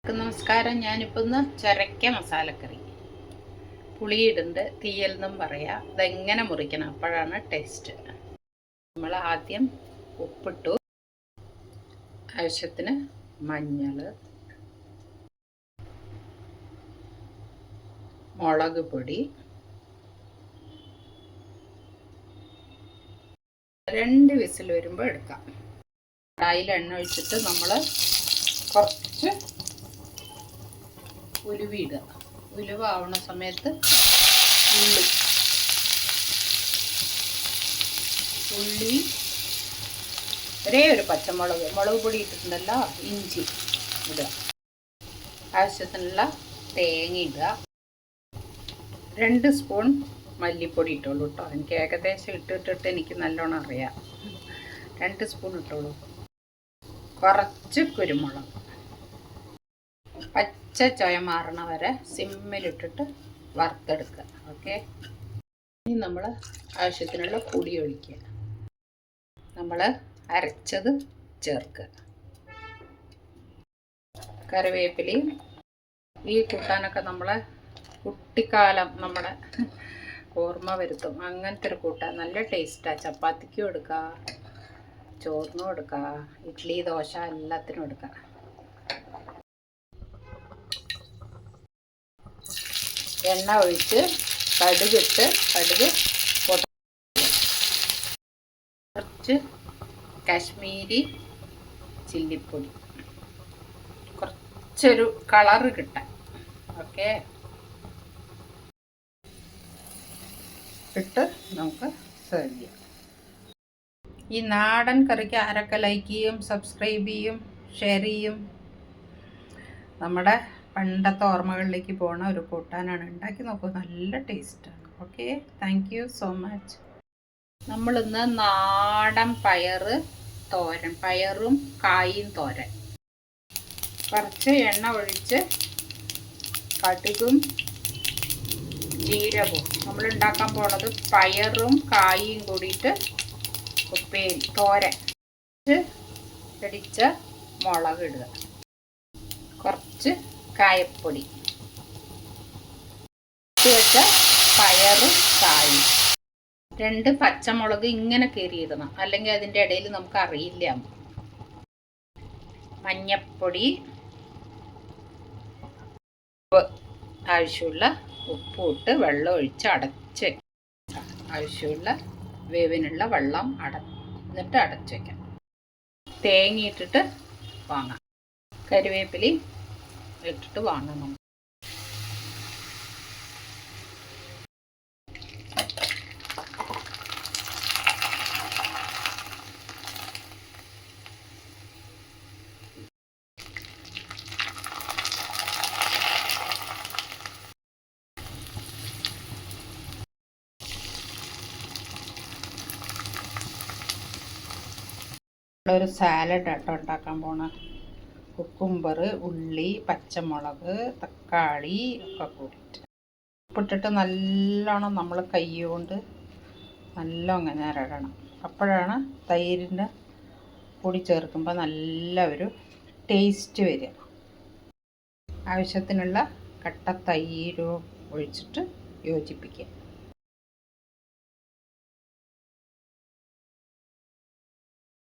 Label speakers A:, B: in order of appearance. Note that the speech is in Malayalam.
A: നമസ്കാരം. ഞാനിപ്പോൾ ഒന്ന് ചരക്ക മസാലക്കറി പുളിയിടുണ്ട് തീയലെന്നും പറയാം. ഇതെങ്ങനെ മുറിക്കണം, അപ്പോഴാണ് ടേസ്റ്റ്. നമ്മൾ ആദ്യം ഉപ്പിട്ടു, ആവശ്യത്തിന് മഞ്ഞൾ, മുളക് പൊടി, 2 വിസിൽ വരുമ്പോൾ എടുക്കാം. കടായിൽ എണ്ണ ഒഴിച്ചിട്ട് നമ്മൾ കുറച്ച് ഉലുവ ആവുന്ന സമയത്ത് ഉള്ളി ഒരേ ഒരു പച്ചമുളക്, മുളക് പൊടി ഇട്ടിട്ടുണ്ടല്ലോ, ഇഞ്ചി ഇടുക, ആവശ്യത്തിനുള്ള തേങ്ങ ഇടുക, 2 സ്പൂൺ മല്ലിപ്പൊടി ഇട്ടോളൂ കേട്ടോ. എനിക്ക് ഏകദേശം ഇട്ടിട്ട് എനിക്ക് നല്ലോണം അറിയാം. 2 സ്പൂൺ ഇട്ടോളൂ. കുറച്ച് കുരുമുളക്, പച്ച ചൊയ മാറണ വരെ സിമ്മിലിട്ടിട്ട് വറുത്തെടുക്കുക. ഓക്കെ, ഇനി നമ്മൾ ആവശ്യത്തിനുള്ള പൊടി ഒഴിക്കുക. നമ്മൾ അരച്ചത് ചേർക്കുക. കറിവേപ്പിലയും. ഈ കൂട്ടാനൊക്കെ നമ്മളെ കുട്ടിക്കാലം നമ്മുടെ ഓർമ്മ വരുത്തും. അങ്ങനത്തെ ഒരു കൂട്ടാൻ നല്ല ടേസ്റ്റാണ്. ചപ്പാത്തിക്കും എടുക്കുക, ചോറിനും എടുക്കുക, ഇഡ്ഡലി ദോശ എല്ലാത്തിനും എടുക്കുക. എണ്ണ ഒഴിച്ച് കടുകിട്ട്, കടുക് കുറച്ച് കാശ്മീരി ചില്ലിപ്പൊടി, കുറച്ചൊരു കളറ് കിട്ടാൻ. ഓക്കെ, ഇട്ട് നമുക്ക് സെർവ് ചെയ്യാം. ഈ നാടൻ കറിക്ക് ആരൊക്കെ ലൈക്ക് ചെയ്യും, സബ്സ്ക്രൈബ് ചെയ്യും, ഷെയർ ചെയ്യും? നമ്മുടെ പണ്ടത്തെ ഓർമ്മകളിലേക്ക് പോണ ഒരു കൂട്ടാനാണ്. ഉണ്ടാക്കി നോക്കൂ, നല്ല ടേസ്റ്റാണ്. Okay, thank you so much. നമ്മളിന്ന് നാടൻ തോരൻ, പയറും കായും തോരൻ. കുറച്ച് എണ്ണ ഒഴിച്ച് കടുകും ജീരകവും. നമ്മൾ ഉണ്ടാക്കാൻ പോണത് പയറും കായും കൂടിയിട്ട് ഉപ്പേരി തോരൻ. ഇടിച്ച മുളക് ഇടുക, കുറച്ച് കായപ്പൊടി, വെച്ച പയറും കായും, 2 പച്ചമുളക് ഇങ്ങനെ കീറിയിടണം, അല്ലെങ്കിൽ അതിൻ്റെ ഇടയിൽ നമുക്ക് അറിയില്ല. മഞ്ഞപ്പൊടി, ആവശ്യമുള്ള ഉപ്പ് ഇട്ട് വെള്ളം ഒഴിച്ച് അടച്ച് വയ്ക്കാം. ആവശ്യമുള്ള വേവിനുള്ള വെള്ളം എന്നിട്ട് അടച്ച് വയ്ക്കാം. തേങ്ങ ഇട്ടിട്ട് വാങ്ങാം, കറിവേപ്പിലയും ഇട്ടിട്ട് വാങ്ങണം. ഒരു സാലഡ് ആട്ടോ ഉണ്ടാക്കാൻ പോണ. കുക്കുംബർ, ഉള്ളി, പച്ചമുളക്, തക്കാളി ഒക്കെ കൂടിയിട്ട് ഉപ്പിട്ടിട്ട് നല്ലോണം നമ്മൾ കൈ കൊണ്ട് നല്ലോണം ഇടണം. അപ്പോഴാണ് തൈരിൻ്റെ പൊടി ചേർക്കുമ്പോൾ നല്ല ഒരു ടേസ്റ്റ് വരിക. ആവശ്യത്തിനുള്ള കട്ട തൈരും ഒഴിച്ചിട്ട് യോജിപ്പിക്കുക.